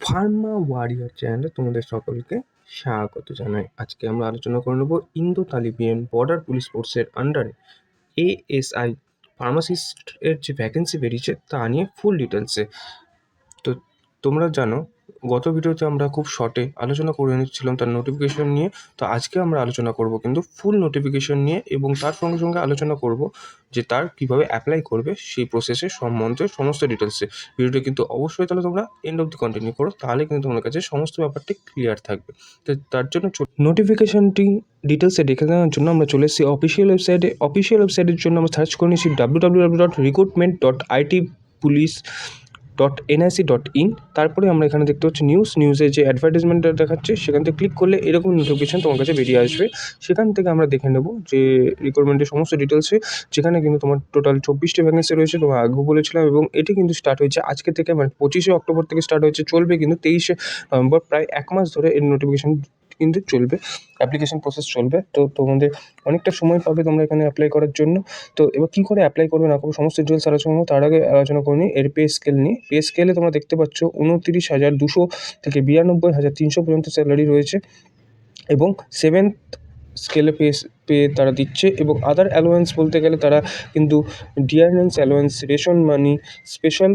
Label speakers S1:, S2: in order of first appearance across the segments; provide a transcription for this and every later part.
S1: Pharma warrior চ্যানেলে তোমাদের সকলকে স্বাগত জানাই। আজকে আমরা আলোচনা করে নেব ইন্দো তালিবান বর্ডার পুলিশ ফোর্সের আন্ডারে এএসআই ফার্মাসিস্ট এর যে ভ্যাকেন্সি বেরিয়েছে তা নিয়ে ফুল ডিটেলসে। তো তোমরা জানো গত ভিডিওতে আমরা খুব শর্টে আলোচনা করে নিচ্ছিলাম তার নোটিফিকেশন নিয়ে। তো আজকে আমরা আলোচনা করব কিন্তু ফুল নোটিফিকেশন নিয়ে, এবং তার সঙ্গে সঙ্গে আলোচনা করব যে তার কীভাবে অ্যাপ্লাই করবে সেই প্রসেসের সম্বন্ধে সমস্ত ডিটেলসে। ভিডিওটা কিন্তু অবশ্যই তাহলে তোমরা এন্ড অবধি কন্টিনিউ করো, তাহলে কিন্তু তোমার কাছে সমস্ত ব্যাপারটি ক্লিয়ার থাকবে। তো তার জন্য নোটিফিকেশনটি ডিটেলসে দেখে নেওয়ার জন্য আমরা চলে এসেছি অফিসিয়াল ওয়েবসাইটে। অফিসিয়াল ওয়েবসাইটের জন্য আমরা সার্চ করে নিয়েছি www.recruitment.itpolice.nic.in। তারপরে আমরা এখানে দেখতে পাচ্ছি নিউজে যে অ্যাডভার্টাইজমেন্টটা দেখাচ্ছে সেখান থেকে ক্লিক করলে এরকম নোটিফিকেশন তোমার কাছে বেরিয়ে আসবে। সেখান থেকে আমরা দেখে নেব যে রিক্রুটমেন্টের সমস্ত ডিটেলসে, যেখানে কিন্তু তোমার টোটাল 24টি ভ্যাকেন্সি রয়েছে, তোমার আগেও বলেছিলাম, এবং এটি কিন্তু স্টার্ট হয়েছে আজকে থেকে, মানে 25শে অক্টোবর থেকে স্টার্ট হয়েছে, চলবে কিন্তু 23শে নভেম্বর। প্রায় এক মাস ধরে এর নোটিফিকেশন কিন্তু চলবে, অ্যাপ্লিকেশন প্রসেস চলবে। তো তোমাদের অনেকটা সময় পাবে তোমরা এখানে অ্যাপ্লাই করার জন্য। তো এবার কী করে অ্যাপ্লাই করবে না করবো সমস্ত ডিটেলস আলোচনা করবো। তার আগে আলোচনা করে নিই এর পে স্কেল নিয়ে। পে স্কেলে তোমরা দেখতে পাচ্ছ 29,200 থেকে 92,300 পর্যন্ত স্যালারি রয়েছে, এবং 7th স্কেলে পে তারা দিচ্ছে। এবং আদার অ্যালোয়েন্স বলতে গেলে তারা কিন্তু dearness allowance, ration money, special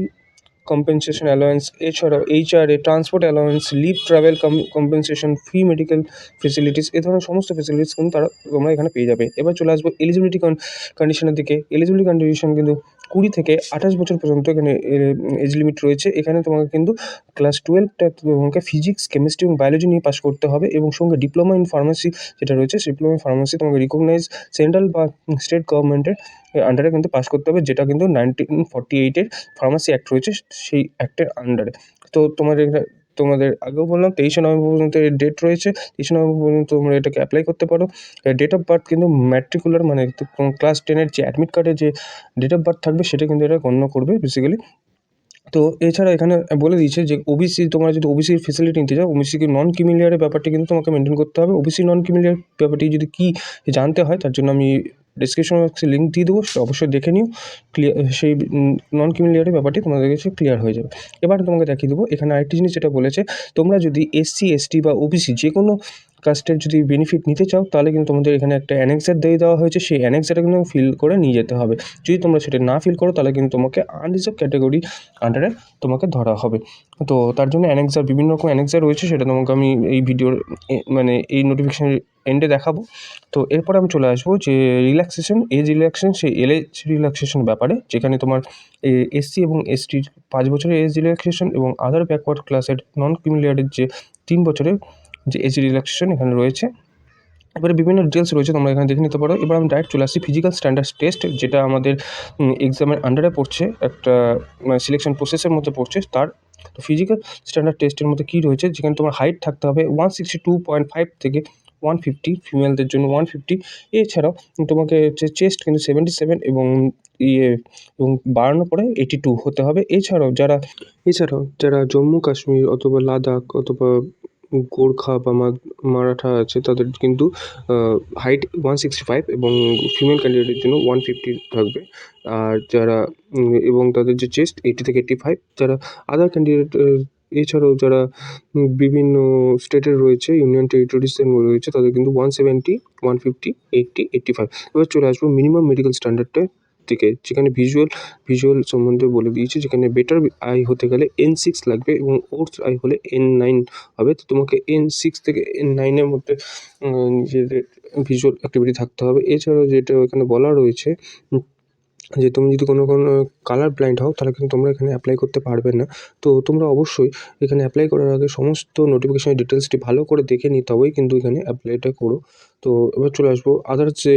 S1: compensation allowance, এছাড়াও HRA, transport allowance, leave travel compensation, free medical facilities, এ ধরনের সমস্ত ফেসিলিটিস কিন্তু তোমরা এখানে পেয়ে যাবে। এবার চলে আসবো এলিজিবিলিটি কন্ডিশনের দিকে। এলিজিবিলিটি কন্ডিশন কিন্তু 20 থেকে 28 বছর পর্যন্ত এখানে এজ লিমিট রয়েছে। এখানে তোমাকে কিন্তু ক্লাস 12টা তোমাকে ফিজিক্স, কেমিস্ট্রি এবং বায়োলজি নিয়ে পাস করতে হবে, এবং সঙ্গে ডিপ্লোমা ইন ফার্মাসি যেটা রয়েছে, ডিপ্লোমা ইন ফার্মাসি তোমাকে রিকগনাইজ সেন্ট্রাল বা স্টেট গভর্নমেন্টের আন্ডারে কিন্তু পাস করতে হবে, যেটা কিন্তু 1948-এর ফার্মাসি অ্যাক্ট রয়েছে সেই অ্যাক্টের আন্ডারে। তো তোমাদের আগেও বললাম 23শে নভেম্বর পর্যন্ত এর ডেট রয়েছে। 23শে নভেম্বর পর্যন্ত তোমরা এটাকে অ্যাপ্লাই করতে পারো। ডেট অফ বার্থ কিন্তু ম্যাট্রিকুলার, মানে ক্লাস 10-এর যে অ্যাডমিট কার্ডে যে ডেট অফ বার্থ থাকবে সেটা কিন্তু এটা গণ্য করবে বেসিক্যালি। তো এছাড়া এখানে বলে দিয়েছে যে ওবিসি, তোমরা যদি ওবিসির ফেসিলিটি নিতে চাও, ওবিসিকে নন ক্রিমিলিয়ারের ব্যাপারটি কিন্তু তোমাকে মেনটেন করতে হবে। ওবিসি নন ক্রিমিলিয়ার ব্যাপারটি যদি কী জানতে হয়, তার জন্য আমি ডিসক্রিপশন বক্সে লিঙ্ক দিয়ে দেবো, সেটা অবশ্যই দেখে নিও। সেই নন ক্রিমিলিয়ারের ব্যাপারটি তোমাদের কাছে ক্লিয়ার হয়ে যাবে। এবার তোমাকে দেখিয়ে দেবো এখানে আরেকটি জিনিস যেটা বলেছে, তোমরা যদি এসসি, এসটি বা ওবিসি যে কোনো কাস্টের যদি বেনিফিট নিতে চাও, তাহলে কিন্তু তোমাদের এখানে একটা অ্যানেক্সার দিয়ে দেওয়া হয়েছে। সেই অ্যানেক্সারটা কিন্তু ফিল করে নিয়ে যেতে হবে। যদি তোমরা সেটা না ফিল করো, তাহলে কিন্তু তোমাকে আনরিজার্ভ ক্যাটাগরি আন্ডারে তোমাকে ধরা হবে। তো তার জন্য অ্যানেক্সার, বিভিন্ন রকম অ্যানেক্সার রয়েছে, সেটা তোমাকে আমি এই ভিডিওর মানে এই নোটিফিকেশনের এন্ডে দেখাবো। তো এরপরে আমি চলে আসবো যে রিল্যাক্সেশন, এজ রিল্যাক্সেশন, সেই এজ রিল্যাক্সেশন ব্যাপারে, যেখানে তোমার এসসি এবং এসটির 5 বছরের এজ রিল্যাক্সেশন, এবং আদার ব্যাকওয়ার্ড ক্লাসের নন ক্রিমিলিয়ারের যে 3 বছরের যে এজ রিল্যাক্সেশন এখানে রয়েছে। এবারে বিভিন্ন ডিটেলস রয়েছে, তোমরা এখানে দেখে নিতে পারো। এবার আমি ডাইরেক্ট চলে আসছি ফিজিক্যাল স্ট্যান্ডার্ড টেস্ট, যেটা আমাদের এক্সামের আন্ডারে পড়ছে, একটা সিলেকশন প্রসেসের মধ্যে পড়ছে। তার তো ফিজিক্যাল স্ট্যান্ডার্ড টেস্টের মধ্যে কী রয়েছে, যেখানে তোমার হাইট থাকতে হবে 162.5 থেকে 150, ফিমেলদের জন্য 150। এছাড়াও তোমাকে হচ্ছে চেস্ট কিন্তু 77 এবং এবং বাড়ানোর পরে 82 হতে হবে। এছাড়াও যারা জম্মু কাশ্মীর অথবা লাদাখ অথবা গোর্খা বা মারাঠা আছে, তাদের কিন্তু হাইট 165 এবং ফিমেল ক্যান্ডিডেটের জন্য 150 থাকবে। আর যারা এবং তাদের যে চেস্ট 80 থেকে 85। যারা আদার ক্যান্ডিডেট, এছাড়াও যারা বিভিন্ন স্টেটের রয়েছে, ইউনিয়ন টেরিটরিজের রয়েছে, তাদের কিন্তু 170, 150, 80, 85। এবার চলে আসবো মিনিমাম মেডিকেল স্ট্যান্ডার্ডটা থেকে, যেখানে ভিজুয়াল সম্বন্ধে বলে দিয়েছে, যেখানে বেটার আই হতে গেলে N6 লাগবে, এবং ওর্স আই হলে N9 হবে। তো তোমাকে N6 থেকে N9-এর মধ্যে নিজেদের ভিজুয়াল অ্যাক্টিভিটি থাকতে হবে। এছাড়াও যেটা এখানে বলা রয়েছে যে তুমি যদি কোনো কালার ব্লাইন্ড হও, তাহলে কিন্তু তোমরা এখানে অ্যাপ্লাই করতে পারবে না। তো তোমরা অবশ্যই এখানে অ্যাপ্লাই করার আগে সমস্ত নোটিফিকেশনের ডিটেলসটি ভালো করে দেখে নিতে হবেই কিন্তু এখানে অ্যাপ্লাইটা করো। তো এবার চলে আসবো আদার্স যে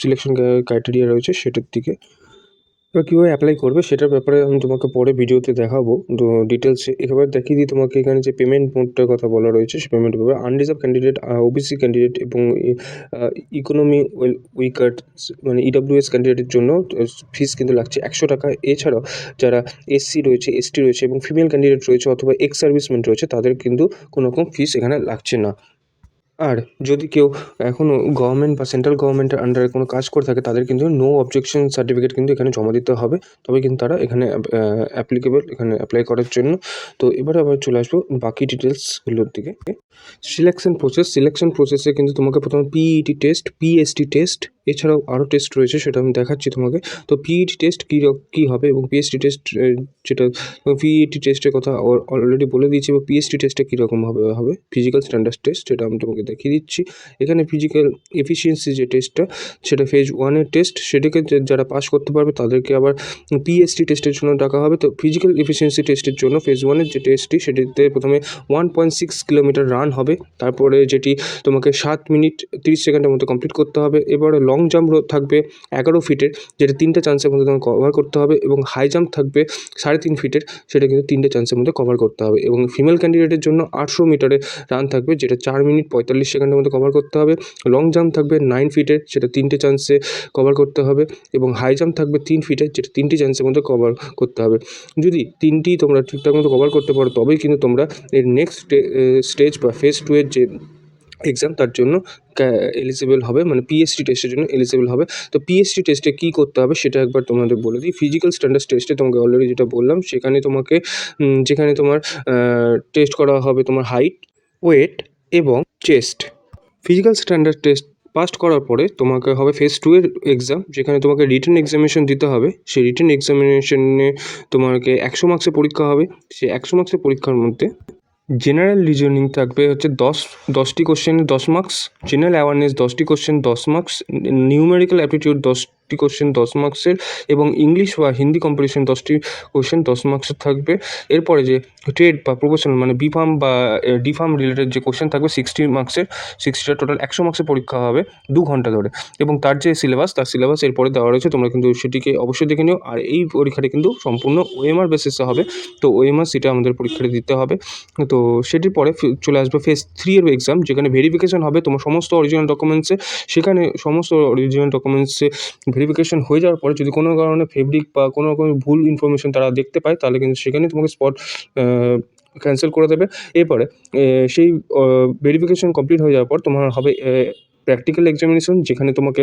S1: সিলেকশন ক্রাইটেরিয়া রয়েছে সেটার দিকে। এবার কীভাবে অ্যাপ্লাই করবে সেটার ব্যাপারে আমি তোমাকে পরে ভিডিওতে দেখাবো ডিটেলসে। এবার দেখিয়ে দিই তোমাকে এখানে যে পেমেন্ট মোডটার কথা বলা রয়েছে, সে পেমেন্ট ব্যাপারে আনরিজার্ভ ক্যান্ডিডেট, ওবিসি ক্যান্ডিডেট এবং ইকোনমি উইকার মানে ইডব্লিউএস ক্যান্ডিডেটের জন্য ফিস কিন্তু লাগছে 100 টাকা। এছাড়াও যারা এসসি রয়েছে, এসটি রয়েছে এবং ফিমেল ক্যান্ডিডেট রয়েছে অথবা এক্স সার্ভিসম্যান রয়েছে, তাদের কিন্তু কোনো রকম ফিস এখানে লাগছে না। আর যদি কেউ এখনও গভর্নমেন্ট বা সেন্ট্রাল গভর্নমেন্টের আন্ডারে কোনো কাজ করে থাকে তাদের কিন্তু নো অবজেকশন সার্টিফিকেট কিন্তু এখানে জমা দিতে হবে, তবে কিন্তু তারা এখানে অ্যাপ্লিকেবল এখানে অ্যাপ্লাই করার জন্য। তো এবারে আবার চলে আসবো বাকি ডিটেলসগুলোর দিকে। সিলেকশন প্রসেসে কিন্তু তোমাকে প্রথমে পিইটি টেস্ট, পিএসটি টেস্ট, এছাড়াও আরও টেস্ট রয়েছে, সেটা আমি দেখাচ্ছি তোমাকে। তো পিইটি টেস্ট কী হবে এবং পিএসটি টেস্ট যেটা পিইটি টেস্টের কথা অলরেডি বলে দিয়েছি, এবং পিএসটি টেস্টটা কীরকম হবে ফিজিক্যাল স্ট্যান্ডার্ড টেস্ট, সেটা আমি তোমাকে দেখিয়ে দিচ্ছি। এখানে ফিজিক্যাল এফিসিয়েন্সি যে টেস্টটা সেটা ফেজ 1-এর টেস্ট, সেটাকে যারা পাস করতে পারবে তাদেরকে আবার পিএসটি টেস্টের জন্য ডাকা হবে। তো ফিজিক্যাল এফিসিয়েন্সি টেস্টের জন্য ফেজ 1-এর যে টেস্টটি সেটিতে প্রথমে 1.6 কিলোমিটার রান হবে, তারপরে যেটি তোমাকে 7 মিনিট 30 সেকেন্ডের মতো কমপ্লিট করতে হবে। এবারে লং জাম্প থাকবে 11 ফিটের, যেটা 3টে চান্সের মধ্যে তোমাকে কভার করতে হবে, এবং হাই জাম্প থাকবে 3.5 ফিটের, সেটা কিন্তু 3টে চান্সের মধ্যে কভার করতে হবে। এবং ফিমেল ক্যান্ডিডেটের জন্য 800 মিটারে রান থাকবে, যেটা 4 মিনিট 45 সেকেন্ডের মধ্যে কভার করতে হবে। লং জাম্প থাকবে 9 ফিটের, সেটা 3টে চান্সে কভার করতে হবে, এবং হাই জাম্প থাকবে 3 ফিটের, যেটা 3টি চান্সের মধ্যে কভার করতে হবে। যদি 3টি তোমরা ঠিকঠাক মতো কভার করতে পারো তবেই কিন্তু তোমরা এর নেক্সট স্টেজ বা ফেজ 2-এর যে এক্সাম তার জন্য এলিজিবল হবে, মানে পিএসটি টেস্টের জন্য এলিজিবল হবে। তো পিএসটি টেস্টে কী করতে হবে সেটা একবার তোমাদের বলে দিই। ফিজিক্যাল স্ট্যান্ডার্ড টেস্টে তোমাকে অলরেডি যেটা বললাম, সেখানে তোমাকে যেখানে তোমার টেস্ট করা হবে তোমার হাইট, ওয়েট এবং chest. Physical standard test pass করার পরে তোমাকে হবে ফেজ 2-এর এক্সাম, যেখানে তোমাকে রিটেন এক্সামিনেশন দিতে হবে। সেই রিটেন এক্সামিনেশনে তোমাকে 100 মার্কসের পরীক্ষা হবে। সেই 100 মার্কসের পরীক্ষার মধ্যে জেনারেল রিজনিং থাকবে হচ্ছে 10টি কোশ্চেন 10 মার্কস, জেনারেল অ্যাওয়ারনেস 10টি কোশ্চেন 10 মার্কস, নিউমেরিক্যাল অ্যাপটিটিউড 10টি কোশ্চেন 10 মার্কসের, এবং ইংলিশ বা হিন্দি কম্পিটিশন 10টি কোশ্চেন 10 মার্কসের থাকবে। এরপরে যে ট্রেড বা প্রফেশনাল মানে বিফার্ম বা ডিফার্ম রিলেটেড যে কোশ্চেন থাকবে 60 মার্কসের, 60টা টোটাল 100 মার্কসের পরীক্ষা হবে 2 ঘন্টা ধরে। এবং তার যে সিলেবাস এরপরে দেওয়া রয়েছে, তোমরা কিন্তু সেটিকে অবশ্যই দেখে নিও। আর এই পরীক্ষাটি কিন্তু সম্পূর্ণ ওএমআর বেসিসে হবে, তো ওএমআর সেটা আমাদের পরীক্ষাটি দিতে হবে। তো সেটির পরে চলে আসবে ফেজ 3-এর এক্সাম, যেখানে ভেরিফিকেশন হবে তোমার সমস্ত অরিজিনাল ডকুমেন্টসে। সেখানে সমস্ত অরিজিনাল ডকুমেন্টসে ভেরিফিকেশন হয়ে যাওয়ার পরে যদি কোনো কারণে ফেব্রিক বা কোনো রকমের ভুল ইনফরমেশন তারা দেখতে পায়, তাহলে কিন্তু সেখানে তোমাকে স্পট ক্যান্সেল করে দেবে। এরপরে সেই ভেরিফিকেশন কমপ্লিট হয়ে যাওয়ার পর তোমার হবে প্র্যাকটিক্যাল এক্সামিনেশন, যেখানে তোমাকে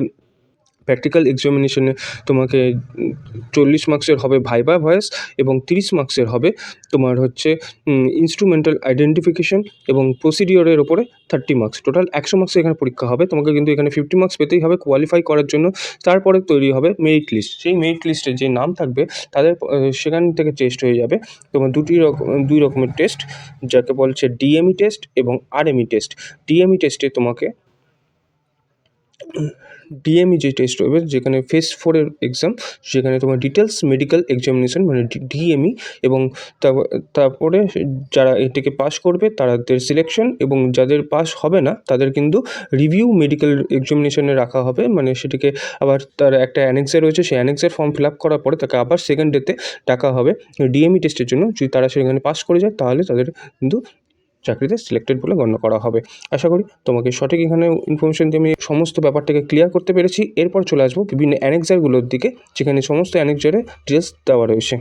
S1: প্র্যাকটিক্যাল এক্সামিনেশনে তোমাকে 40 মার্কসের হবে ভাইবা ভয়েস, এবং 30 মার্কসের হবে তোমার হচ্ছে ইনস্ট্রুমেন্টাল আইডেন্টিফিকেশন, এবং প্রসিডিওরের ওপরে 30 মার্কস। টোটাল 100 মার্কসের এখানে পরীক্ষা হবে। তোমাকে কিন্তু এখানে 50 মার্কস পেতেই হবে কোয়ালিফাই করার জন্য। তারপরে তৈরি হবে মেরিট লিস্ট। সেই মেরিট লিস্টে যে নাম থাকবে তাদের সেখান থেকে টেস্ট হয়ে যাবে তোমার দুই রকমের টেস্ট, যাকে বলছে ডিএমই টেস্ট এবং আরএমই টেস্ট। ডিএমই টেস্টে তোমাকে ডিএমই যে টেস্ট হবে, যেখানে ফেজ 4-এর এক্সাম, সেখানে তোমার ডিটেলস মেডিকেল এক্সামিনেশন মানে ডিএমই, এবং তারপরে যারা এটাকে পাস করবে তাদের সিলেকশন, এবং যাদের পাস হবে না তাদের কিন্তু রিভিউ মেডিকেল এক্সামিনেশনে রাখা হবে। মানে সেটিকে আবার তার একটা অ্যানেক্সে রয়েছে, সেই অ্যানেক্সের ফর্ম ফিল আপ করার পরে তাকে আবার সেকেন্ড ডেতে ডাকা হবে ডিএমই টেস্টের জন্য। যদি তারা সেখানে পাস করে যায় তাহলে তাদের কিন্তু চাকরিতে সিলেক্টেড বলে গণ্য করা হবে। আশা করি তোমাকে সঠিক এখানে ইনফরমেশন দিয়ে আমি সমস্ত ব্যাপারটাকে ক্লিয়ার করতে পেরেছি। এরপর চলে আসবো বিভিন্ন অ্যানেক্সারগুলোর দিকে, যেখানে সমস্ত অ্যানেক্সারে ডিটেলস দেওয়া রয়েছে।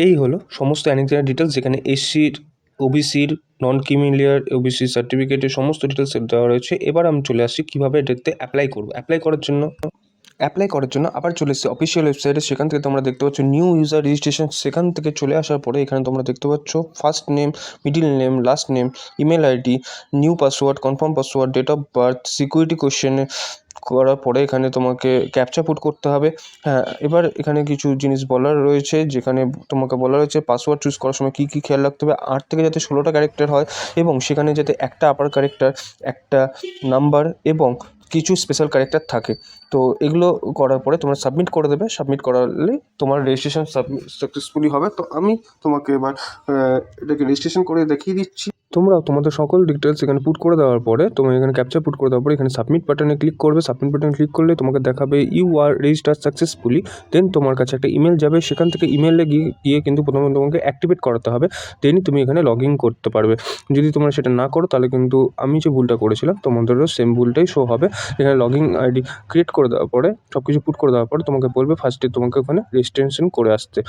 S1: এই হলো সমস্ত অ্যানেক্সারের ডিটেলস, যেখানে এসসির, ওবিসির, নন ক্রিমিলিয়ার, ওবিসি সার্টিফিকেটের সমস্ত ডিটেলস দেওয়া রয়েছে। এবার আমি চলে আসছি কীভাবে এটাতে অ্যাপ্লাই করবো। অ্যাপ্লাই করার জন্য আবার চলে এসেছে অফিসিয়াল ওয়েবসাইটে। সেখান থেকে তোমরা দেখতে পাচ্ছ নিউ ইউজার রেজিস্ট্রেশন। সেখান থেকে চলে আসার পরে এখানে তোমরা দেখতে পাচ্ছ first name, middle name, last name, email ID, new password, confirm password, date of birth, security কোশ্চেনে করার পরে এখানে তোমাকে ক্যাপচা পুট করতে হবে। হ্যাঁ, এবার এখানে কিছু জিনিস বলার রয়েছে, যেখানে তোমাকে বলা রয়েছে পাসওয়ার্ড চুজ করার সময় কী কী খেয়াল রাখতে হবে। 8 থেকে যাতে 16টা ক্যারেক্টার হয়, এবং সেখানে যাতে একটা আপার ক্যারেক্টার, একটা নাম্বার এবং কিছু স্পেশাল ক্যারেক্টার থাকে। তো এগুলো করার পরে তোমরা সাবমিট করে দেবে। সাবমিট করালে তোমার রেজিস্ট্রেশন সাকসেসফুলি হবে। তো আমি তোমাকে এবার এটাকে রেজিস্ট্রেশন করে দেখিয়ে দিচ্ছি। তোমরা তোমাদের সকল ডিটেলস এখানে পুট করে দেওয়ার পরে তোমরা এখানে ক্যাপচা পুট করে দেওয়ার পরে এখানে সাবমিট বাটনে ক্লিক করবে। সাবমিট বাটনে ক্লিক করলে তোমাকে দেখাবে ইউ আর রেজিস্টার্ড সাকসেসফুলি। দেন তোমার কাছে একটা ইমেল যাবে, সেখান থেকে ইমেলে গিয়ে কিন্তু প্রথমে তোমাকে অ্যাক্টিভেট করাতে হবে, দেনই তুমি এখানে লগ ইন করতে পারবে। যদি তোমরা সেটা না করো তাহলে কিন্তু আমি যে ভুলটা করেছিলাম তোমাদেরও সেম ভুলটাই শো হবে। এখানে লগ ইন আইডি ক্রিয়েট করে দেওয়ার পরে সব কিছু পুট করে দেওয়ার পরে তোমাকে বলবে ফার্স্টে তোমাকে ওখানে রেজিস্ট্রেশন করে আসতে।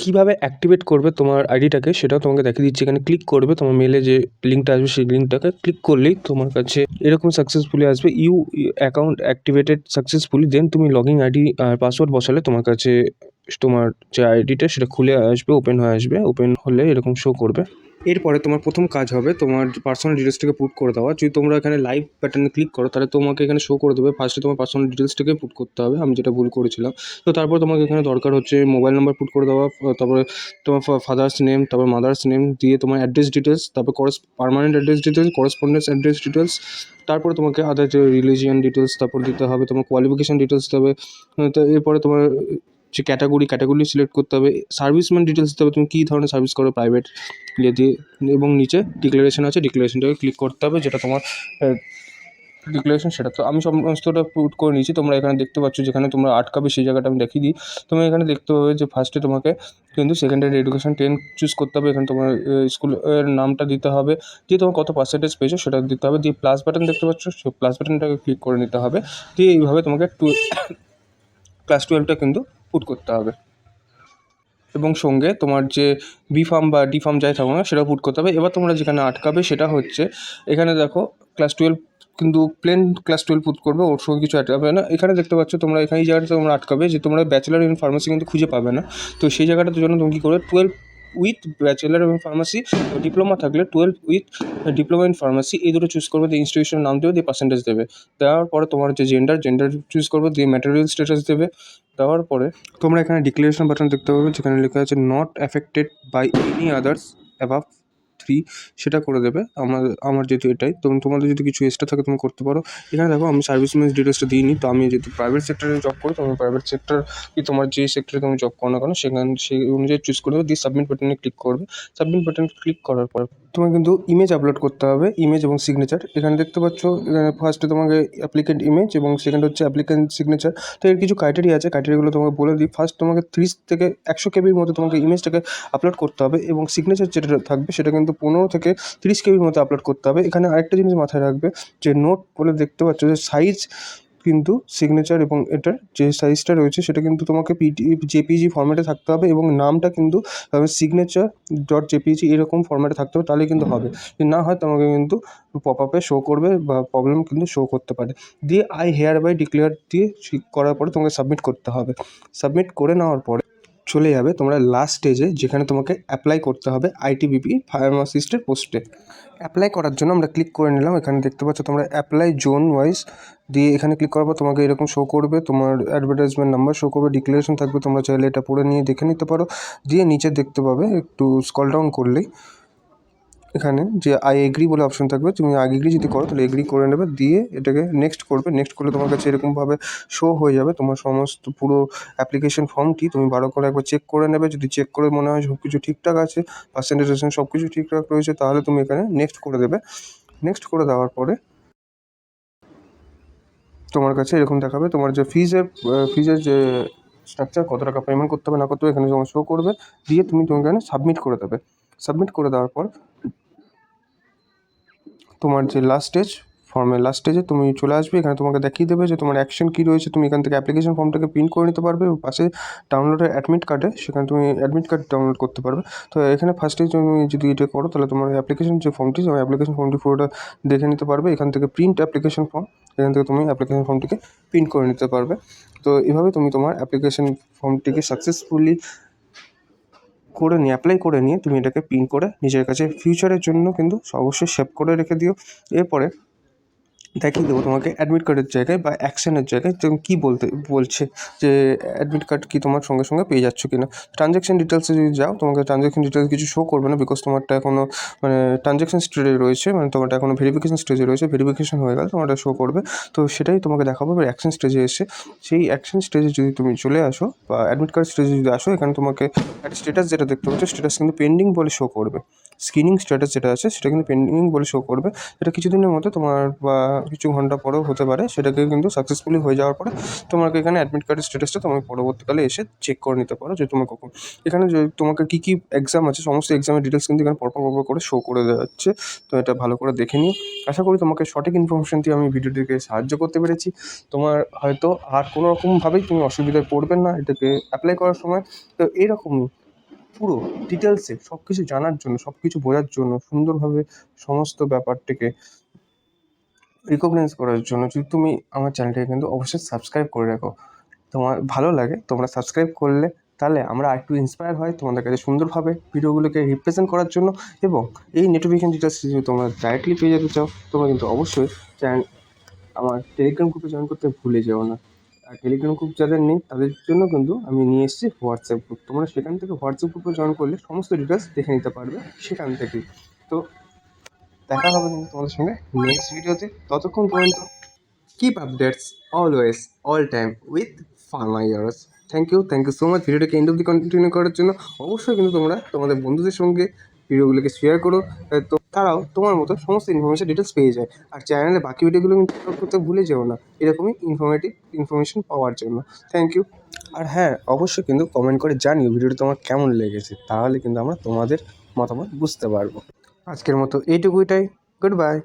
S1: কীভাবে অ্যাক্টিভেট করবে তোমার আইডিটাকে সেটাও তোমাকে দেখিয়ে দিচ্ছি। এখানে ক্লিক করবে, তোমার মেলে যে লিঙ্কটা আসবে সেই লিঙ্কটাকে ক্লিক করলেই তোমার কাছে এরকম সাকসেসফুলি আসবে ইউ অ্যাকাউন্ট অ্যাক্টিভেটেড সাকসেসফুলি। দেন তুমি লগইন আইডি আর পাসওয়ার্ড বসালে তোমার কাছে তোমার যে আইডিটা সেটা খুলে আসবে, ওপেন হয়ে আসবে। ওপেন হলে এরকম শো করবে। এরপরে তোমার প্রথম কাজ হবে তোমার পার্সোনাল ডিটেলসটাকে পুট করে দেওয়া। যদি তোমরা এখানে লাইভ প্যাটার্নে ক্লিক করো তাহলে তোমাকে এখানে শো করে দেবে ফার্স্টে তোমার পার্সোনাল ডিটেলসটাকে পুট করতে হবে, আমি যেটা ভুল করেছিলাম। তো তারপর তোমাকে এখানে দরকার হচ্ছে মোবাইল নাম্বার পুট করে দেওয়া, তারপরে তোমার ফাদার্স নেম, তারপর মাদার্স নেম দিয়ে তোমার অ্যাড্রেস ডিটেলস, তারপর permanent address details, correspondence address details, তারপরে তোমাকে আদার যে রিলিজিয়ান ডিটেলস তারপর দিতে হবে, তোমার কোয়ালিফিকেশান ডিটেলস দিতে হবে। তো এরপরে তোমার যে ক্যাটাগরি সিলেক্ট করতে হবে, সার্ভিসম্যান ডিটেলস দিতে হবে, তুমি কী ধরনের সার্ভিস করো প্রাইভেট দিয়ে, এবং নিচে ডিক্লারেশন আছে, ডিক্লারেশনটাকে ক্লিক করতে হবে যেটা তোমার ডিক্লারেশন সেটা। তো আমি সমস্তটা পুট করে নিয়েছি। তোমরা এখানে দেখতে পাচ্ছ যেখানে তোমরা আটকাবে সেই জায়গাটা আমি দেখিয়ে দিই। তোমরা এখানে দেখতে পাবে যে ফার্স্টে তোমাকে কিন্তু সেকেন্ডারি এডুকেশন 10 চুজ করতে হবে। এখানে তোমার স্কুলের নামটা দিতে হবে, দিয়ে তোমার কত পার্সেন্টেজ পেয়েছো সেটা দিতে হবে, দিয়ে প্লাস বাটন দেখতে পাচ্ছ সেই প্লাস বাটনটাকে ক্লিক করে নিতে হবে। দিয়ে এইভাবে তোমাকে ক্লাস 12টা কিন্তু পুট করতে হবে, এবং সঙ্গে তোমার যে বি ফার্ম বা ডি ফার্ম যাই থাকো না সেটা পুট করতে হবে। এবার তোমরা যেখানে আটকাবে সেটা হচ্ছে এখানে দেখো ক্লাস 12 কিন্তু প্লেন ক্লাস 12 পুট করবে, ওর সঙ্গে কিছু আটকাবে না। এখানে দেখতে পাচ্ছ তোমরা এখানে এই জায়গাটা তোমরা আটকাবে যে তোমরা ব্যাচেলার ইন ফার্মাসি কিন্তু খুঁজে পাবে না। তো সেই জায়গাটার জন্য তুমি কী করবে, 12 with bachelor in pharmacy, diploma থাকলে 12 উইথ ডিপ্লোমা ইন ফার্মাসি, এই দুটো চুজ করবে, দিয়ে ইনস্টিটিউশনের নাম দেবে, দিয়ে পার্সেন্টেজ দেবে। দেওয়ার পরে তোমার যে জেন্ডার চুজ করবে, দিয়ে ম্যাটেরিয়াল স্ট্যাটাস দেবে। দেওয়ার পরে তোমরা এখানে ডিক্লারেশন বাটন দেখতে পাবে যেখানে লেখা আছে not affected by any others above 3, সেটা করে দেবে। আমার যেহেতু এটাই, তো তোমাদের যদি কিছু এক্সট্রা থাকে তুমি করতে পারো। এখানে দেখো আমি সার্ভিসম্যান ডিটেলসটা দিইনি, তো আমি যেহেতু প্রাইভেট সেক্টরে জব করি তো আমি প্রাইভেট সেক্টর কি তোমার যে সেক্টরে তুমি জব করো না কেন সেই অনুযায়ী চুজ করবে, দিয়ে সাবমিট বাটনে ক্লিক করবে। সাবমিট বাটন ক্লিক করার পর তোমাকে কিন্তু ইমেজ আপলোড করতে হবে, ইমেজ এবং সিগনেচার। এখানে দেখতে পাচ্ছ এখানে ফার্স্টে তোমাকে অ্যাপ্লিকেন্ট ইমেজ এবং সেকেন্ড হচ্ছে অ্যাপ্লিকেন্ট সিগনেচার। তো এর কিছু ক্রাইটেরিয়া আছে, ক্রাইটেরিয়াগুলো তোমাকে বলে দিই। ফার্স্ট তোমাকে 30 থেকে 100 কেবির মধ্যে তোমাকে ইমেজটাকে আপলোড করতে হবে, এবং সিগনেচার যেটা থাকবে সেটা কিন্তু 15 থেকে 30 কেবির মধ্যে আপলোড করতে হবে। এখানে আরেকটা জিনিস মাথায় রাখবে যে নোট বলে দেখতে পাচ্ছ যে সাইজ কিন্তু সিগনেচার এবং এটার যে সাইজটা রয়েছে সেটা কিন্তু তোমাকে জেপিজি ফরম্যাটে থাকতে হবে, এবং নামটা কিন্তু সিগনেচার ডট জেপিজি এরকম ফরম্যাটে থাকতে হবে, তাহলে কিন্তু হবে। যদি না হয় তোমাকে কিন্তু পপ আপে শো করবে বা প্রবলেম কিন্তু শো করতে পারে। দিয়ে আই হেয়ার বাই ডিক্লেয়ার দিয়ে ঠিক করার পরে তোমাকে সাবমিট করতে হবে। সাবমিট করে নেওয়ার পরে চলে যাবে তোমরা লাস্ট স্টেজে যেখানে তোমাকে অ্যাপ্লাই করতে হবে আইটিবিপি ফার্মাসিস্টের পোস্টে। অ্যাপ্লাই করার জন্য আমরা ক্লিক করে নিলাম। এখানে দেখতে পাচ্ছ তোমরা অ্যাপ্লাই জোন ওয়াইজ, দিয়ে এখানে ক্লিক করার পর তোমাকে এরকম শো করবে, তোমার অ্যাডভার্টাইজমেন্ট নাম্বার শো করবে, ডিক্লারেশন থাকবে, তোমরা চাইলে এটা পড়ে নিয়ে দেখে নিতে পারো। দিয়ে নিচে দেখতে পাবে একটু স্ক্রল ডাউন করলেই এখানে যে আই এগ্রি বলে অপশন থাকবে, তুমি আই এগ্রি যদি করো তাহলে এগ্রি করে নেবে, দিয়ে এটাকে নেক্সট করবে। নেক্সট করলে তোমার কাছে এরকমভাবে শো হয়ে যাবে তোমার সমস্ত পুরো অ্যাপ্লিকেশন ফর্মটি। তুমি ভালো করে একবার চেক করে নেবে, যদি চেক করে মনে হয় সব কিছু ঠিকঠাক আছে, পার্সেন্টেজ সব কিছু ঠিকঠাক রয়েছে, তাহলে তুমি এখানে নেক্সট করে দেবে। নেক্সট করে দেওয়ার পরে তোমার কাছে এরকম দেখাবে তোমার যে ফিজের যে স্ট্রাকচার, কত টাকা পেমেন্ট করতে হবে না করতে হবে এখানে তোমার শো করবে। দিয়ে তুমি এখানে সাবমিট করে দেবে। সাবমিট করে দেওয়ার পর তোমার যে লাস্ট স্টেজ, ফর্মের লাস্ট স্টেজে তুমি চলে আসবে। এখানে তোমাকে দেখিয়ে দেবে যে তোমার অ্যাকশন কী রয়েছে। তুমি এখান থেকে অ্যাপ্লিকেশন ফর্মটাকে প্রিন্ট করে নিতে পারবে, পাশে ডাউনলোডের অ্যাডমিট কার্ডে সেখানে তুমি অ্যাডমিট কার্ড ডাউনলোড করতে পারবে। তো এখানে ফার্স্টে তুমি যদি এটা করো তাহলে তোমার অ্যাপ্লিকেশন যে ফর্মটি, সেই অ্যাপ্লিকেশন ফর্মটি পুরোটা দেখে নিতে পারবে। এখান থেকে প্রিন্ট অ্যাপ্লিকেশন ফর্ম, এখান থেকে তুমি অ্যাপ্লিকেশন ফর্মটিকে প্রিন্ট করে নিতে পারবে। তো এভাবে তুমি তোমার অ্যাপ্লিকেশন ফর্মটিকে সাকসেসফুলি করে নিয়ে অ্যাপ্লাই করে নিয়ে তুমি এটাকে প্রিন্ট করে নিজের কাছে ফিউচারের জন্য কিন্তু অবশ্যই সেভ করে রেখে দিও। এরপরে দেখিয়ে দেবো তোমাকে অ্যাডমিট কার্ডের জায়গায় বা অ্যাকশনের জায়গায় তুমি কী বলছে যে অ্যাডমিট কার্ড কি তোমার সঙ্গে সঙ্গে পেয়ে যাচ্ছ কি না। ট্রানজ্যাকশন ডিটেলসে যদি যাও তোমাকে ট্রানজ্যাকশন ডিটেলস কিছু শো করবে না, বিকজ তোমারটা এখনও মানে ট্রানজ্যাকশন স্টেজে রয়েছে, মানে তোমারটা এখনও ভেরিফিকেশন স্টেজে রয়েছে। ভেরিফিকেশন হয়ে গেলে তোমারটা শো করবে। তো সেটাই তোমাকে দেখাবো। এবার অ্যাকশন স্টেজে এসে সেই অ্যাকশন স্টেজে যদি তুমি চলে আসো বা অ্যাডমিট কার্ড স্টেজে যদি আসো, এখানে তোমাকে একটা স্ট্যাটাস যেটা দেখতে পাচ্ছ স্ট্যাটাস কিন্তু পেন্ডিং বলে শো করবে। স্ক্রিনিং স্ট্যাটাস যেটা আছে সেটা কিন্তু পেন্ডিং বলে শো করবে। এটা কিছুদিনের মধ্যে তোমার বা কিছু ঘন্টা পরেও হতে পারে, সেটাকে কিন্তু সাকসেসফুলি হয়ে যাওয়ার পরে তোমাকে এখানে অ্যাডমিট কার্ডের স্ট্যাটাসটা তুমি পরবর্তীকালে এসে চেক করে নিতে পারো যে তোমার কখন এখানে যে তোমাকে কী কী এক্সাম আছে সমস্ত এক্সামের ডিটেলস কিন্তু এখানে পরপর করে শো করে দেওয়া হচ্ছে। তো এটা ভালো করে দেখে নিও। আশা করি তোমাকে সঠিক ইনফরমেশন দিয়ে আমি ভিডিওটিকে সাহায্য করতে পেরেছি। তোমার হয়তো আর কোনো রকমভাবেই তুমি অসুবিধায় পড়বেন না এটাকে অ্যাপ্লাই করার সময়। তো এইরকমই পুরো ডিটেলসে সব কিছু জানার জন্য, সব কিছু বোঝার জন্য, সুন্দরভাবে সমস্ত ব্যাপারটাকে রিকগনাইজ করার জন্য যদি তুমি আমার চ্যানেলটাকে কিন্তু অবশ্যই সাবস্ক্রাইব করে রাখো। তোমার ভালো লাগে, তোমরা সাবস্ক্রাইব করলে তাহলে আমরা আরেকটু ইন্সপায়ার হয় তোমাদের কাছে সুন্দরভাবে ভিডিওগুলোকে রিপ্রেজেন্ট করার জন্য। এবং এই নোটিফিকেশন ডিটেলস যদি তোমরা ডাইরেক্টলি পেয়ে যেতে চাও, তোমরা কিন্তু অবশ্যই আমার টেলিগ্রাম গ্রুপে জয়েন করতে ভুলে যেও না। আর টেলিগ্রাম গ্রুপ যাদের নেই তাদের জন্য কিন্তু আমি নিয়ে এসেছি হোয়াটসঅ্যাপ গ্রুপ। তোমরা সেখান থেকে হোয়াটসঅ্যাপ গ্রুপে জয়েন করলে সমস্ত ডিটেলস দেখে নিতে পারবে সেখান থেকেই। তো দেখা হবে কিন্তু তোমাদের সঙ্গে নেক্সট ভিডিওতে। ততক্ষণ পর্যন্ত keep updates always, all time with Pharma Years. Thank you so much ভিডিওটাকে এন্ড অব্দি কন্টিনিউ করার জন্য। অবশ্যই কিন্তু তোমরা তোমাদের বন্ধুদের সঙ্গে ভিডিওগুলোকে শেয়ার করো, তো তারাও তোমার মতো সমস্ত ইনফরমেশন ডিটেলস পেয়ে যায়। আর চ্যানেলে বাকি ভিডিওগুলো কিন্তু সাবস্ক্রাইব করতে ভুলে যেও না এরকমই ইনফরমেশন পাওয়ার জন্য। Thank you. আর হ্যাঁ, অবশ্যই কিন্তু কমেন্ট করে জানিও ভিডিওটা তোমার কেমন লেগেছে, তাহলে কিন্তু আমরা তোমাদের মতামত বুঝতে পারবো। আজকের মতো এইটুকুটাই। Good bye.